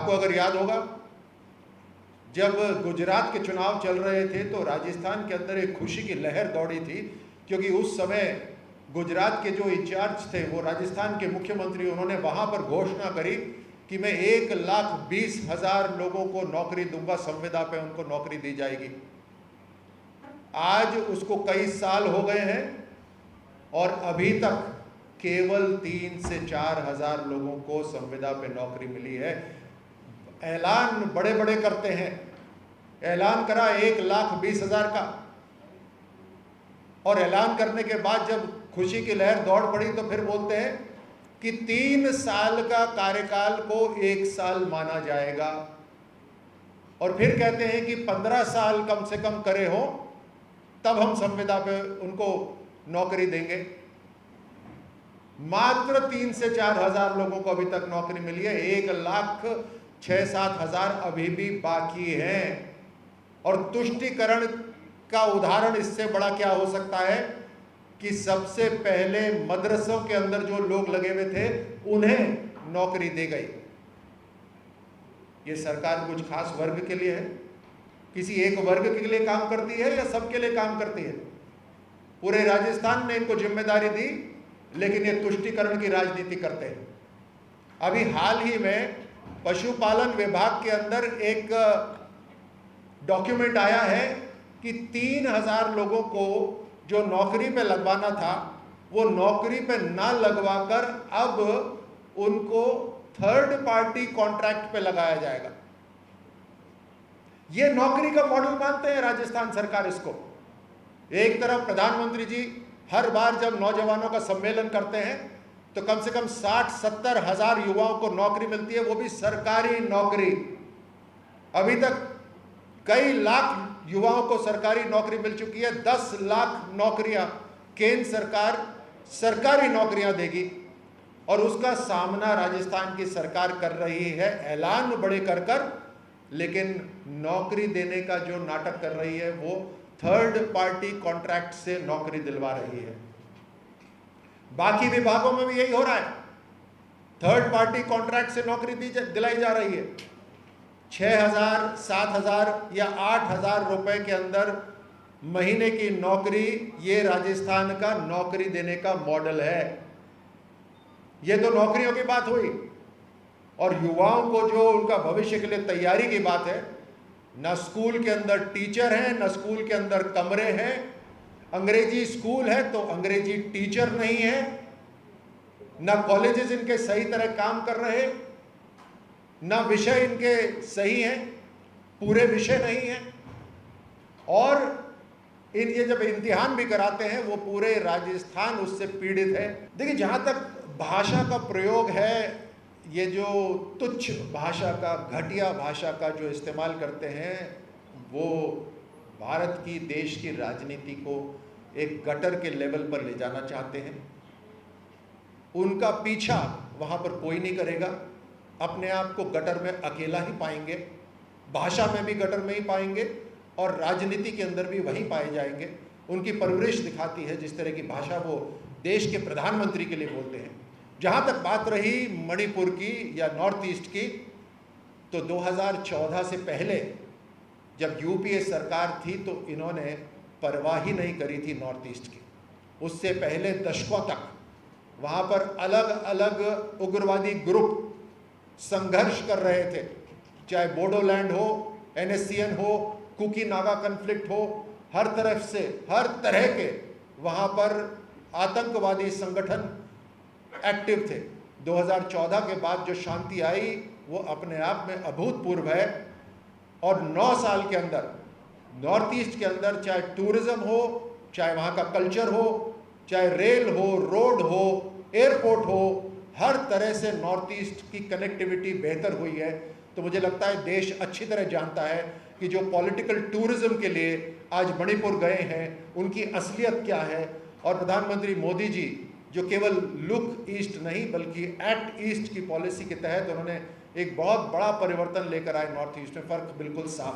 आपको अगर याद होगा, जब गुजरात के चुनाव चल रहे थे तो राजस्थान के अंदर एक खुशी की लहर दौड़ी थी, क्योंकि उस समय गुजरात के जो इंचार्ज थे वो राजस्थान के मुख्यमंत्री, उन्होंने वहां पर घोषणा करी कि मैं 1,20,000 लोगों को नौकरी दूंगा, संविदा पे उनको नौकरी दी जाएगी। आज उसको कई साल हो गए हैं और अभी तक केवल 3 से 4 हजार लोगों को संविदा पे नौकरी मिली है। ऐलान बड़े बड़े करते हैं, ऐलान करा 1,20,000 का, और ऐलान करने के बाद जब खुशी की लहर दौड़ पड़ी तो फिर बोलते हैं कि 3 साल का कार्यकाल को 1 साल माना जाएगा, और फिर कहते हैं कि 15 साल कम से कम करे हो तब हम संविदा पे उनको नौकरी देंगे। मात्र 3 से 4 हजार लोगों को अभी तक नौकरी मिली है, 1,06,000-7,000 अभी भी बाकी हैं। और तुष्टीकरण का उदाहरण इससे बड़ा क्या हो सकता है कि सबसे पहले मदरसों के अंदर जो लोग लगे हुए थे उन्हें नौकरी दी गई। ये सरकार कुछ खास वर्ग के लिए है, किसी एक वर्ग के लिए काम करती है या सबके लिए काम करती है? पूरे राजस्थान ने इनको जिम्मेदारी दी, लेकिन ये तुष्टीकरण की राजनीति करते हैं। अभी हाल ही में पशुपालन विभाग के अंदर एक डॉक्यूमेंट आया है कि 3,000 लोगों को जो नौकरी पे लगवाना था वो नौकरी पे ना लगवाकर अब उनको थर्ड पार्टी कॉन्ट्रैक्ट पे लगाया जाएगा। ये नौकरी का मॉडल मानते हैं राजस्थान सरकार इसको। एक तरफ प्रधानमंत्री जी हर बार जब नौजवानों का सम्मेलन करते हैं तो कम से कम 60-70 हजार युवाओं को नौकरी मिलती है, वो भी सरकारी नौकरी। अभी तक कई लाख युवाओं को सरकारी नौकरी मिल चुकी है। 10 लाख नौकरियां केंद्र सरकार सरकारी नौकरियां देगी, और उसका सामना राजस्थान की सरकार कर रही है ऐलान बड़े कर कर, लेकिन नौकरी देने का जो नाटक कर रही है वो थर्ड पार्टी कॉन्ट्रैक्ट से नौकरी दिलवा रही है। बाकी विभागों में भी यही हो रहा है, थर्ड पार्टी कॉन्ट्रैक्ट से नौकरी दिलाई जा रही है। 6,000, 7,000 या 8,000 रुपए के अंदर महीने की नौकरी, ये राजस्थान का नौकरी देने का मॉडल है। ये तो नौकरियों की बात हुई, और युवाओं को जो उनका भविष्य के लिए तैयारी की बात है, न स्कूल के अंदर टीचर हैं, न स्कूल के अंदर कमरे हैं। अंग्रेजी स्कूल है तो अंग्रेजी टीचर नहीं है, न कॉलेजेस इनके सही तरह काम कर रहे, न विषय इनके सही हैं, पूरे विषय नहीं हैं, और ये जब इम्तिहान भी कराते हैं वो पूरे राजस्थान उससे पीड़ित है। देखिए, जहाँ तक भाषा का प्रयोग है, ये जो तुच्छ भाषा का, घटिया भाषा का जो इस्तेमाल करते हैं, वो भारत की, देश की राजनीति को एक गटर के लेवल पर ले जाना चाहते हैं। उनका पीछा वहाँ पर कोई नहीं करेगा, अपने आप को गटर में अकेला ही पाएंगे, भाषा में भी गटर में ही पाएंगे और राजनीति के अंदर भी वहीं पाए जाएंगे। उनकी परवरिश दिखाती है जिस तरह की भाषा वो देश के प्रधानमंत्री के लिए बोलते हैं। जहाँ तक बात रही मणिपुर की या नॉर्थ ईस्ट की, तो 2014 से पहले जब यूपीए सरकार थी तो इन्होंने परवाह ही नहीं करी थी नॉर्थ ईस्ट की। उससे पहले दशकों तक वहाँ पर अलग अलग उग्रवादी ग्रुप संघर्ष कर रहे थे, चाहे बोडोलैंड हो, NSCN हो, कुकी नागा कन्फ्लिक्ट हो, हर तरफ से हर तरह के वहाँ पर आतंकवादी संगठन एक्टिव थे। 2014 के बाद जो शांति आई वो अपने आप में अभूतपूर्व है, और 9 साल के अंदर नॉर्थ ईस्ट के अंदर चाहे टूरिज्म हो, चाहे वहाँ का कल्चर हो, चाहे रेल हो, रोड हो, एयरपोर्ट हो, हर तरह से नॉर्थ ईस्ट की कनेक्टिविटी बेहतर हुई है। तो मुझे लगता है देश अच्छी तरह जानता है कि जो पॉलिटिकल टूरिज्म के लिए आज मणिपुर गए हैं उनकी असलियत क्या है, और प्रधानमंत्री मोदी जी जो केवल लुक ईस्ट नहीं बल्कि एक्ट ईस्ट की पॉलिसी के तहत उन्होंने एक बहुत बड़ा परिवर्तन लेकर आए नॉर्थ ईस्ट में, फर्क बिल्कुल साफ